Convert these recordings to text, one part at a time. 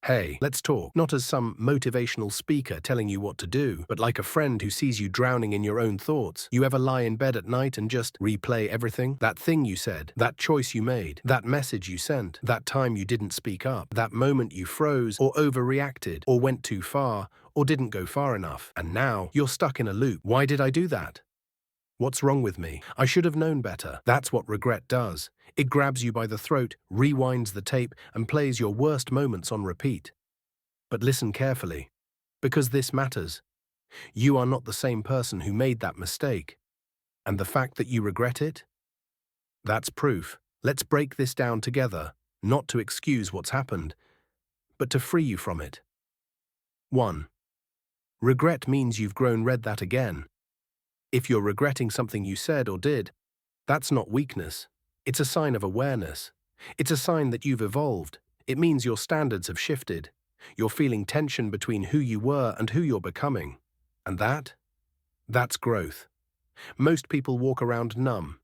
Hey, let's talk. Not as some motivational speaker telling you what to do, but like a friend who sees you drowning in your own thoughts. You ever lie in bed at night and just replay everything? That thing you said, that choice you made, that message you sent, that time you didn't speak up, that moment you froze or overreacted or went too far or didn't go far enough. And now you're stuck in a loop. Why did I do that? What's wrong with me? I should have known better. That's what regret does. It grabs you by the throat, rewinds the tape, and plays your worst moments on repeat. But listen carefully, because this matters. You are not the same person who made that mistake. And the fact that you regret it? That's proof. Let's break this down together, not to excuse what's happened, but to free you from it. 1. Regret means you've read that again. If you're regretting something you said or did, that's not weakness. It's a sign of awareness. It's a sign that you've evolved. It means your standards have shifted. You're feeling tension between who you were and who you're becoming. And that's growth. Most people walk around numb,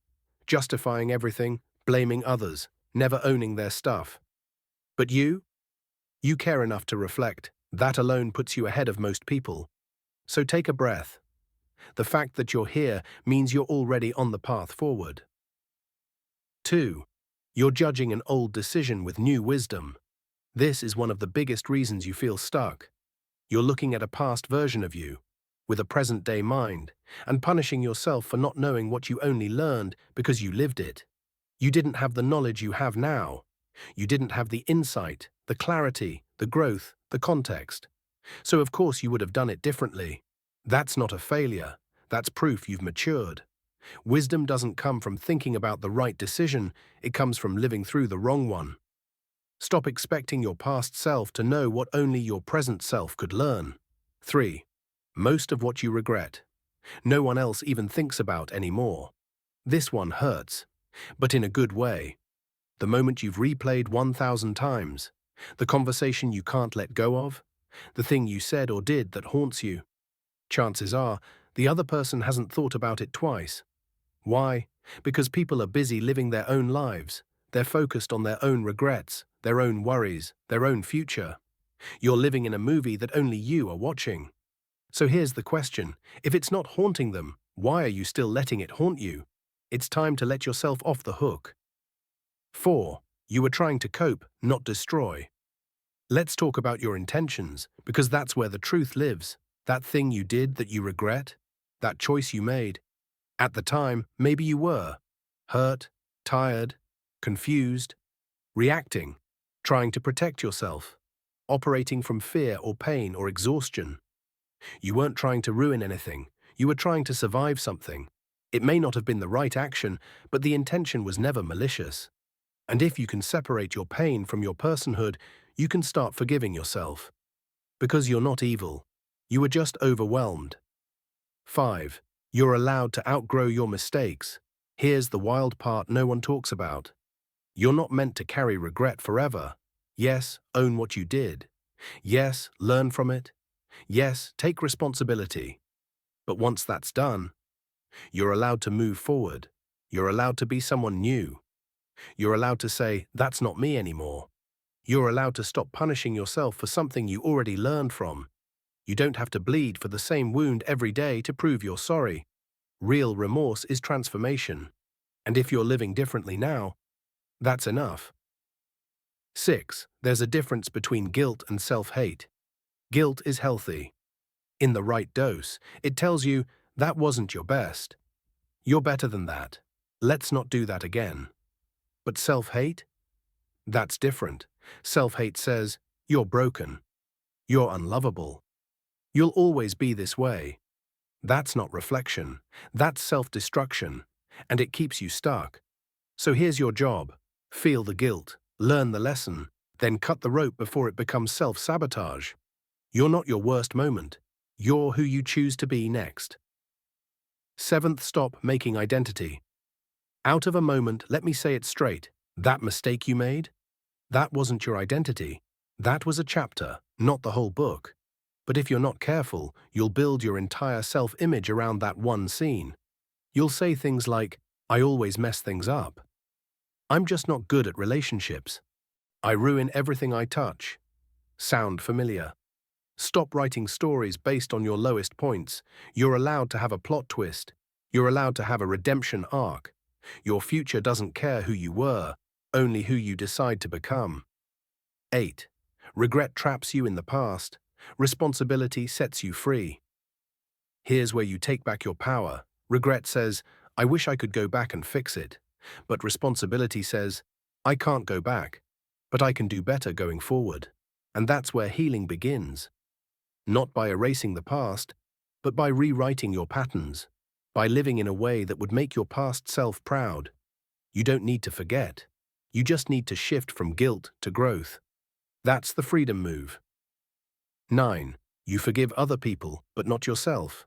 justifying everything, blaming others, never owning their stuff. But you care enough to reflect. That alone puts you ahead of most people. So take a breath. The fact that you're here means you're already on the path forward. 2. You're judging an old decision with new wisdom. This is one of the biggest reasons you feel stuck. You're looking at a past version of you, with a present-day mind, and punishing yourself for not knowing what you only learned because you lived it. You didn't have the knowledge you have now. You didn't have the insight, the clarity, the growth, the context. So of course you would have done it differently. That's not a failure. That's proof you've matured. Wisdom doesn't come from thinking about the right decision, it comes from living through the wrong one. Stop expecting your past self to know what only your present self could learn. 3. Most of what you regret, no one else even thinks about anymore. This one hurts, but in a good way. The moment you've replayed 1,000 times, the conversation you can't let go of, the thing you said or did that haunts you. Chances are, the other person hasn't thought about it twice. Why? Because people are busy living their own lives. They're focused on their own regrets, their own worries, their own future. You're living in a movie that only you are watching. So here's the question. If it's not haunting them, why are you still letting it haunt you? It's time to let yourself off the hook. 4. You were trying to cope, not destroy. Let's talk about your intentions, because that's where the truth lives. That thing you did that you regret, that choice you made. At the time, maybe you were hurt, tired, confused, reacting, trying to protect yourself, operating from fear or pain or exhaustion. You weren't trying to ruin anything. You were trying to survive something. It may not have been the right action, but the intention was never malicious. And if you can separate your pain from your personhood, you can start forgiving yourself. Because you're not evil. You were just overwhelmed. 5. You're allowed to outgrow your mistakes. Here's the wild part no one talks about. You're not meant to carry regret forever. Yes, own what you did. Yes, learn from it. Yes, take responsibility. But once that's done, you're allowed to move forward. You're allowed to be someone new. You're allowed to say, that's not me anymore. You're allowed to stop punishing yourself for something you already learned from. You don't have to bleed for the same wound every day to prove you're sorry. Real remorse is transformation. And if you're living differently now, that's enough. 6. There's a difference between guilt and self-hate. Guilt is healthy. In the right dose, it tells you, that wasn't your best. You're better than that. Let's not do that again. But self-hate? That's different. Self-hate says, you're broken. You're unlovable. You'll always be this way. That's not reflection. That's self-destruction. And it keeps you stuck. So here's your job. Feel the guilt. Learn the lesson. Then cut the rope before it becomes self-sabotage. You're not your worst moment. You're who you choose to be next. 7th, stop making identity. Out of a moment, let me say it straight. That mistake you made? That wasn't your identity. That was a chapter, not the whole book. But if you're not careful, you'll build your entire self-image around that one scene. You'll say things like, I always mess things up. I'm just not good at relationships. I ruin everything I touch. Sound familiar? Stop writing stories based on your lowest points. You're allowed to have a plot twist. You're allowed to have a redemption arc. Your future doesn't care who you were, only who you decide to become. 8. Regret traps you in the past. Responsibility sets you free. Here's where you take back your power. Regret says, I wish I could go back and fix it. But responsibility says, I can't go back, but I can do better going forward. And that's where healing begins. Not by erasing the past, but by rewriting your patterns, by living in a way that would make your past self proud. You don't need to forget. You just need to shift from guilt to growth. That's the freedom move. 9. You forgive other people, but not yourself.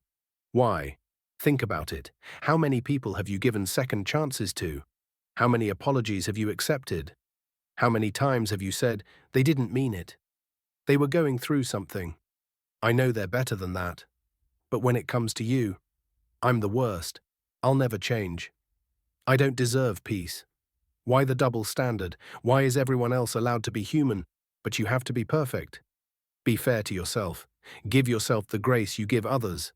Why? Think about it. How many people have you given second chances to? How many apologies have you accepted? How many times have you said, they didn't mean it? They were going through something. I know they're better than that. But when it comes to you, I'm the worst. I'll never change. I don't deserve peace. Why the double standard? Why is everyone else allowed to be human, but you have to be perfect? Be fair to yourself. Give yourself the grace you give others.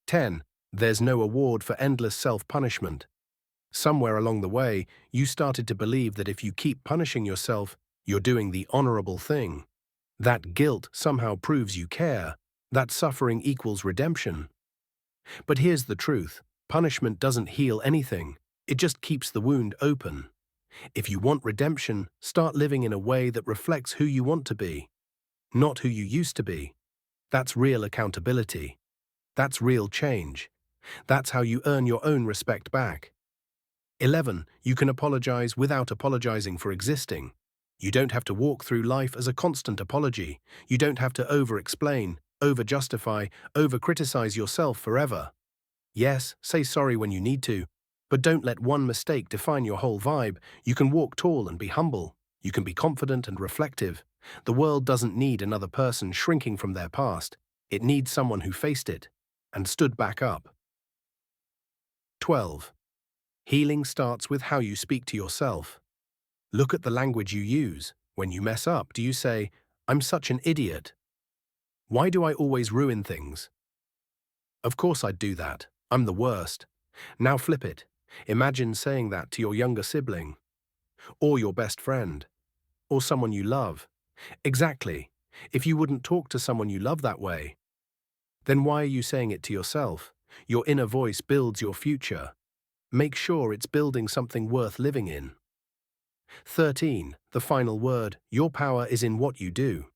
10. There's no award for endless self-punishment. Somewhere along the way, you started to believe that if you keep punishing yourself, you're doing the honorable thing. That guilt somehow proves you care. That suffering equals redemption. But here's the truth. Punishment doesn't heal anything. It just keeps the wound open. If you want redemption, start living in a way that reflects who you want to be, not who you used to be. That's real accountability. That's real change. That's how you earn your own respect back. 11. You can apologize without apologizing for existing. You don't have to walk through life as a constant apology. You don't have to over-explain, over-justify, over-criticize yourself forever. Yes, say sorry when you need to, but don't let one mistake define your whole vibe. You can walk tall and be humble. You can be confident and reflective. The world doesn't need another person shrinking from their past. It needs someone who faced it and stood back up. 12. Healing starts with how you speak to yourself. Look at the language you use. When you mess up, do you say, I'm such an idiot? Why do I always ruin things? Of course I'd do that. I'm the worst. Now flip it. Imagine saying that to your younger sibling, or your best friend, or someone you love. Exactly. If you wouldn't talk to someone you love that way, then why are you saying it to yourself? Your inner voice builds your future. Make sure it's building something worth living in. 13. The final word. Your power is in what you do.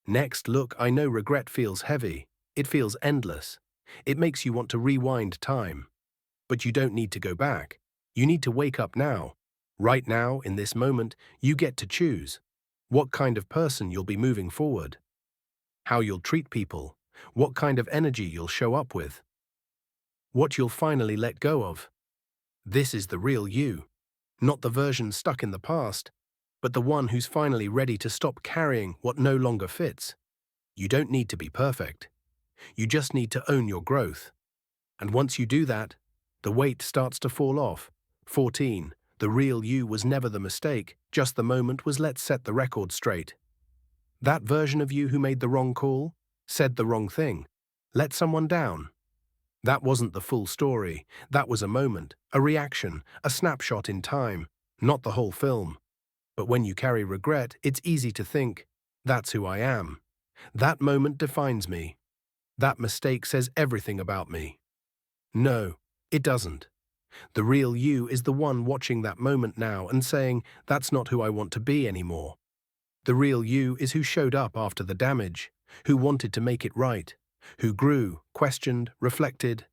Next, look, I know regret feels heavy. It feels endless. It makes you want to rewind time. But you don't need to go back. You need to wake up now. Right now, in this moment, you get to choose what kind of person you'll be moving forward, how you'll treat people, what kind of energy you'll show up with, what you'll finally let go of. This is the real you, not the version stuck in the past, but the one who's finally ready to stop carrying what no longer fits. You don't need to be perfect. You just need to own your growth. And once you do that, the weight starts to fall off. 14. The real you was never the mistake, just the moment was let's set the record straight. That version of you who made the wrong call, said the wrong thing, let someone down. That wasn't the full story. That was a moment, a reaction, a snapshot in time, not the whole film. But when you carry regret, it's easy to think, that's who I am. That moment defines me. That mistake says everything about me. No, it doesn't. The real you is the one watching that moment now and saying, that's not who I want to be anymore. The real you is who showed up after the damage, who wanted to make it right, who grew, questioned, reflected.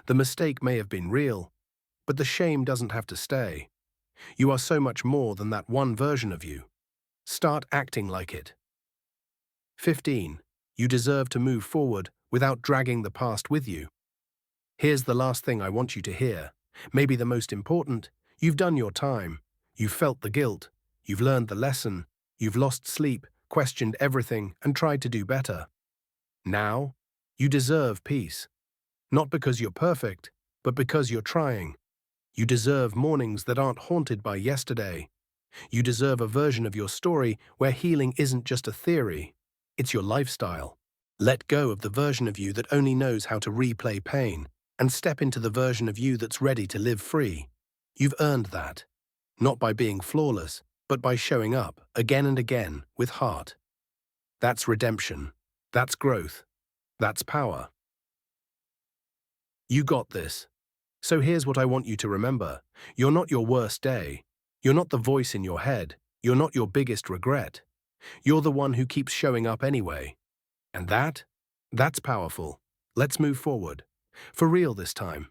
The mistake may have been real, but the shame doesn't have to stay. You are so much more than that one version of you. Start acting like it. 15. You deserve to move forward without dragging the past with you. Here's the last thing I want you to hear. Maybe the most important. You've done your time. You've felt the guilt. You've learned the lesson. You've lost sleep, questioned everything, and tried to do better. Now, you deserve peace. Not because you're perfect, but because you're trying. You deserve mornings that aren't haunted by yesterday. You deserve a version of your story where healing isn't just a theory, it's your lifestyle. Let go of the version of you that only knows how to replay pain and step into the version of you that's ready to live free. You've earned that, not by being flawless, but by showing up again and again with heart. That's redemption. That's growth. That's power. You got this. So here's what I want you to remember. You're not your worst day. You're not the voice in your head. You're not your biggest regret. You're the one who keeps showing up anyway. And that's powerful. Let's move forward. For real this time.